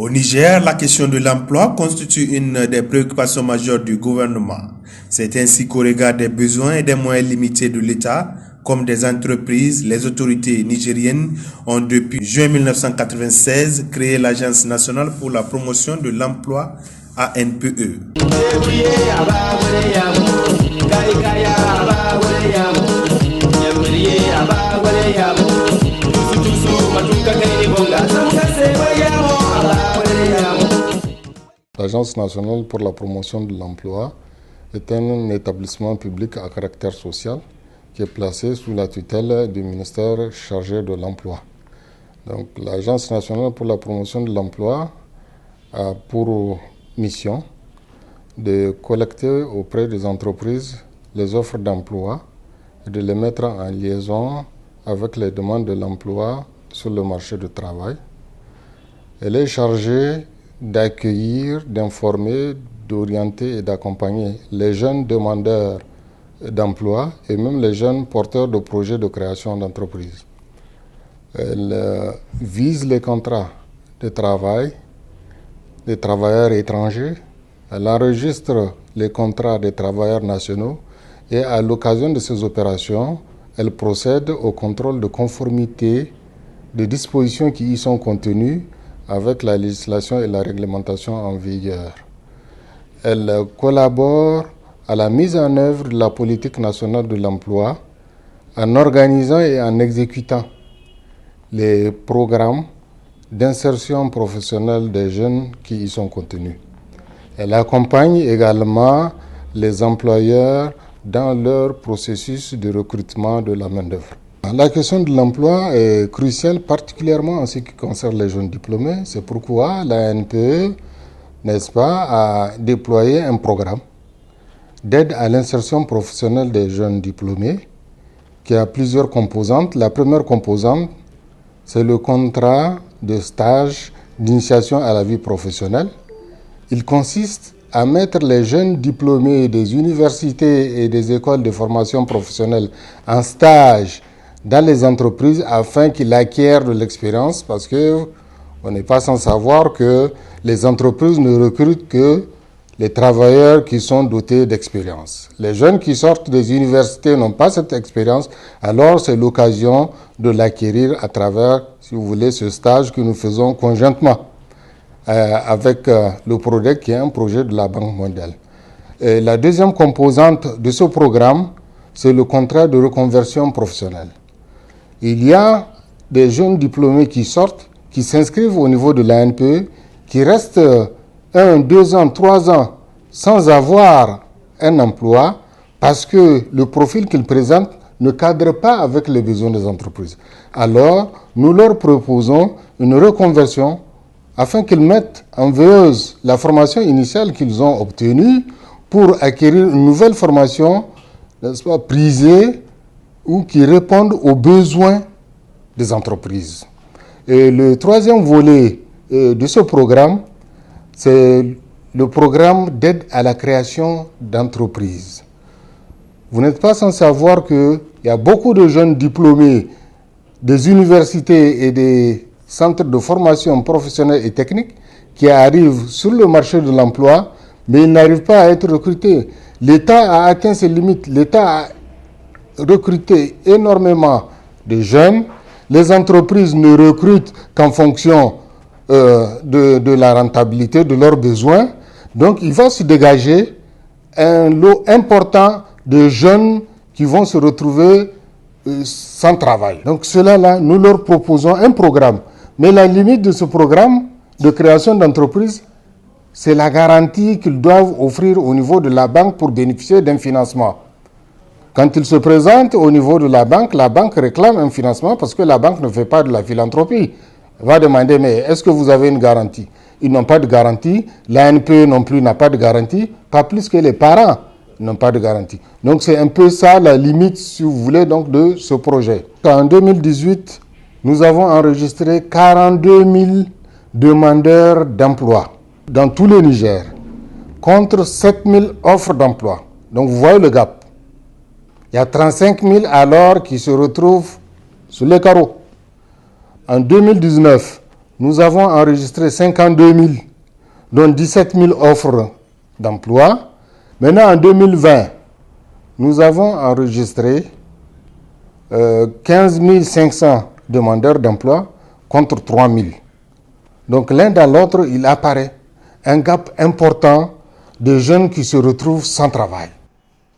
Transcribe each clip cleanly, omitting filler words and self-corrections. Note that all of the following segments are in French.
Au Niger, la question de l'emploi constitue une des préoccupations majeures du gouvernement. C'est ainsi qu'au regard des besoins et des moyens limités de l'État, comme des entreprises, les autorités nigériennes ont depuis juin 1996 créé l'Agence nationale pour la promotion de l'emploi ANPE. L'Agence nationale pour la promotion de l'emploi est un établissement public à caractère social qui est placé sous la tutelle du ministère chargé de l'emploi. Donc, l'Agence nationale pour la promotion de l'emploi a pour mission de collecter auprès des entreprises les offres d'emploi et de les mettre en liaison avec les demandes de l'emploi sur le marché du travail. Elle est chargée d'accueillir, d'informer, d'orienter et d'accompagner les jeunes demandeurs d'emploi et même les jeunes porteurs de projets de création d'entreprise. Elle vise les contrats de travail des travailleurs étrangers, elle enregistre les contrats des travailleurs nationaux et à l'occasion de ces opérations, elle procède au contrôle de conformité des dispositions qui y sont contenues avec la législation et la réglementation en vigueur. Elle collabore à la mise en œuvre de la politique nationale de l'emploi en organisant et en exécutant les programmes d'insertion professionnelle des jeunes qui y sont contenus. Elle accompagne également les employeurs dans leur processus de recrutement de la main-d'œuvre. La question de l'emploi est cruciale, particulièrement en ce qui concerne les jeunes diplômés. C'est pourquoi la NPE, n'est-ce pas, a déployé un programme d'aide à l'insertion professionnelle des jeunes diplômés qui a plusieurs composantes. La première composante, c'est le contrat de stage d'initiation à la vie professionnelle. Il consiste à mettre les jeunes diplômés des universités et des écoles de formation professionnelle en stage dans les entreprises afin qu'ils acquièrent de l'expérience, parce que on n'est pas sans savoir que les entreprises ne recrutent que les travailleurs qui sont dotés d'expérience. Les jeunes qui sortent des universités n'ont pas cette expérience, alors c'est l'occasion de l'acquérir à travers, si vous voulez, ce stage que nous faisons conjointement avec le PRODEC, qui est un projet de la Banque mondiale. Et la deuxième composante de ce programme, c'est le contrat de reconversion professionnelle. Il y a des jeunes diplômés qui sortent, qui s'inscrivent au niveau de l'ANPE, qui restent 1, 2 ans, 3 ans sans avoir un emploi parce que le profil qu'ils présentent ne cadre pas avec les besoins des entreprises. Alors, nous leur proposons une reconversion afin qu'ils mettent en veilleuse la formation initiale qu'ils ont obtenue pour acquérir une nouvelle formation, n'est-ce pas, prisée ou qui réponde aux besoins des entreprises. Et le troisième volet de ce programme, c'est le programme d'aide à la création d'entreprises. Vous n'êtes pas sans savoir qu'il y a beaucoup de jeunes diplômés des universités et des centres de formation professionnelle et technique qui arrivent sur le marché de l'emploi, mais ils n'arrivent pas à être recrutés. L'État a atteint ses limites. L'État a recruté énormément de jeunes. Les entreprises ne recrutent qu'en fonction de la rentabilité, de leurs besoins. Donc, il va se dégager un lot important de jeunes qui vont se retrouver sans travail. Donc, cela-là, nous leur proposons un programme. Mais la limite de ce programme de création d'entreprise, c'est la garantie qu'ils doivent offrir au niveau de la banque pour bénéficier d'un financement. Quand ils se présentent au niveau de la banque réclame un financement parce que la banque ne fait pas de la philanthropie. Elle va demander, mais est-ce que vous avez une garantie? Ils n'ont pas de garantie. L'ANPE non plus n'a pas de garantie, pas plus que les parents n'ont pas de garantie. Donc c'est un peu ça la limite, si vous voulez, donc, de ce projet. En 2018, nous avons enregistré 42 000 demandeurs d'emploi dans tout le Niger, contre 7 000 offres d'emploi. Donc vous voyez le gap. Il y a 35 000 alors qui se retrouvent sur les carreaux. En 2019, nous avons enregistré 52 000, dont 17 000 offres d'emploi. Maintenant, en 2020, nous avons enregistré 15 500 demandeurs d'emploi contre 3 000. Donc l'un dans l'autre, il apparaît un gap important de jeunes qui se retrouvent sans travail.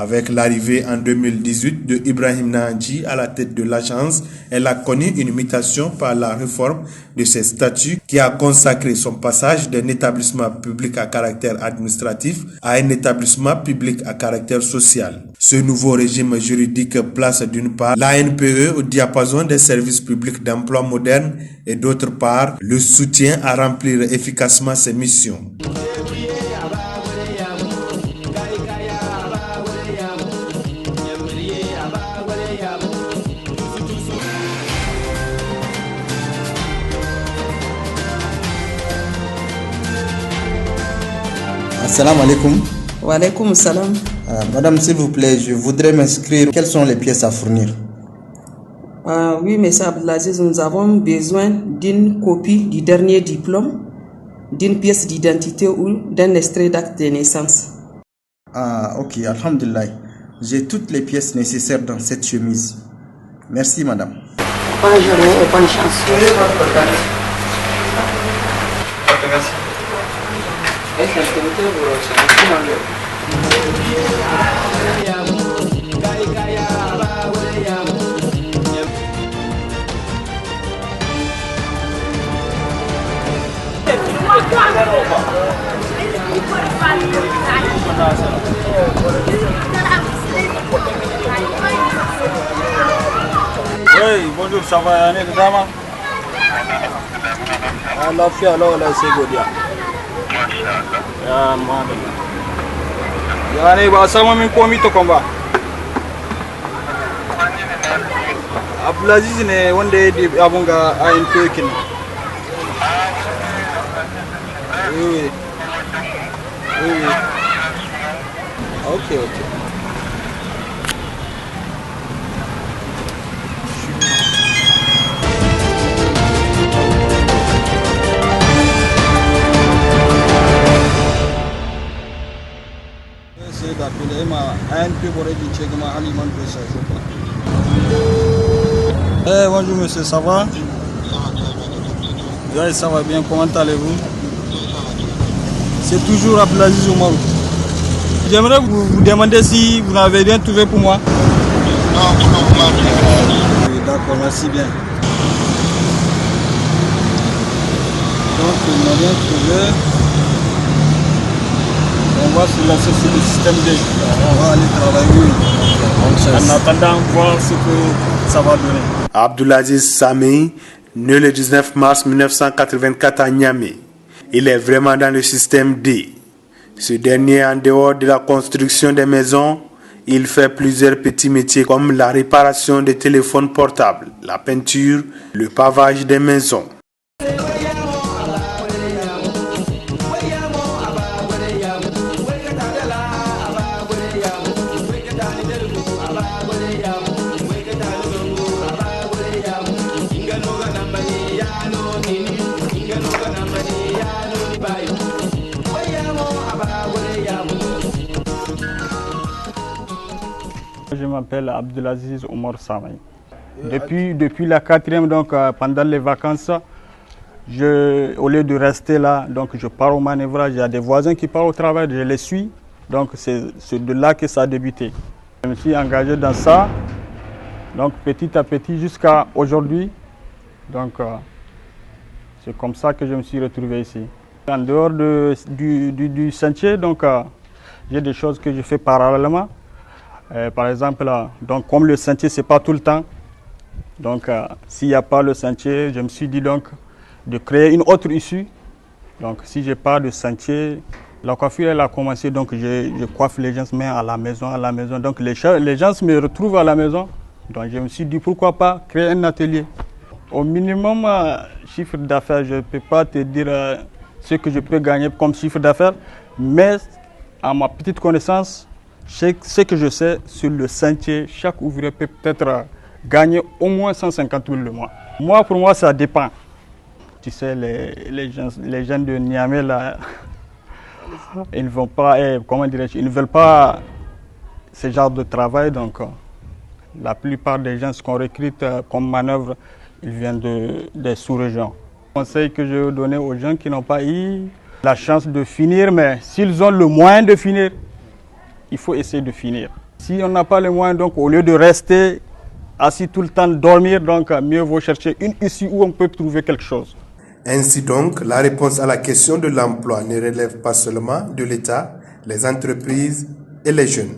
Avec l'arrivée en 2018 de Ibrahim Nahandji à la tête de l'agence, elle a connu une mutation par la réforme de ses statuts qui a consacré son passage d'un établissement public à caractère administratif à un établissement public à caractère social. Ce nouveau régime juridique place d'une part l'ANPE au diapason des services publics d'emploi modernes et d'autre part le soutien à remplir efficacement ses missions. Assalamu alaikum. Wa alaikum salam. Madame, s'il vous plaît, je voudrais m'inscrire. Quelles sont les pièces à fournir? Oui, monsieur Abdelaziz, nous avons besoin d'une copie du dernier diplôme, d'une pièce d'identité ou d'un extrait d'acte de naissance. Ok, alhamdulillah. J'ai toutes les pièces nécessaires dans cette chemise. Merci, madame. Bonne journée et bonne chance. Merci. Oui, bonjour, ça va, Yannick Dama? La fille, alors, là, c'est Godia. Ya madam. Ya ne ba sama min komi to komba. Abdulaziz ne wanda ya abun ga ANP kin. Oui. Oui. Ok. d'appeler ma ANP pour dire que ma aliment de ça, je crois. Bonjour monsieur, ça va? Oui, ça va bien, comment allez-vous? C'est toujours Abdelaziz Oumarou. J'aimerais vous demander si vous n'avez rien trouvé pour moi. Non, pour le Oui, d'accord, merci bien. Donc, il n'a rien trouvé. On va se lancer sur le système D. On va aller travailler. En attendant, voir ce que ça va donner. Abdelaziz Sami, né le 19 mars 1984 à Niamey. Il est vraiment dans le système D. Ce dernier, en dehors de la construction des maisons, il fait plusieurs petits métiers comme la réparation des téléphones portables, la peinture, le pavage des maisons. Je m'appelle Abdelaziz Omar Sami. Depuis la 4e, donc pendant les vacances, au lieu de rester là, donc je pars au manœuvrage. Il y a des voisins qui partent au travail, je les suis. Donc c'est de là que ça a débuté. Je me suis engagé dans ça, donc petit à petit jusqu'à aujourd'hui. Donc c'est comme ça que je me suis retrouvé ici. En dehors du sentier, donc j'ai des choses que je fais parallèlement. Par exemple, donc, comme le sentier, ce n'est pas tout le temps. Donc, s'il n'y a pas le sentier, je me suis dit donc de créer une autre issue. Donc, si je n'ai pas de sentier, la coiffure, elle a commencé. Donc, je coiffe les gens, mais à la maison. Donc, les gens me retrouvent à la maison. Donc, je me suis dit pourquoi pas créer un atelier. Au minimum, chiffre d'affaires, je ne peux pas te dire ce que je peux gagner comme chiffre d'affaires. Mais, à ma petite connaissance, ce que je sais, sur le sentier, chaque ouvrier peut peut-être gagner au moins 150 000 le mois. Pour moi, ça dépend. Tu sais, les jeunes de Niamey, là, ils ne vont pas, ils ne veulent pas ce genre de travail. Donc, la plupart des gens qu'on recrute comme manœuvre, ils viennent des sous-régions. Le conseil que je veux donner aux gens qui n'ont pas eu la chance de finir, mais s'ils ont le moyen de finir, il faut essayer de finir. Si on n'a pas le moyen, donc au lieu de rester assis tout le temps, dormir, donc mieux vaut chercher une issue où on peut trouver quelque chose. Ainsi donc, la réponse à la question de l'emploi ne relève pas seulement de l'État, les entreprises et les jeunes.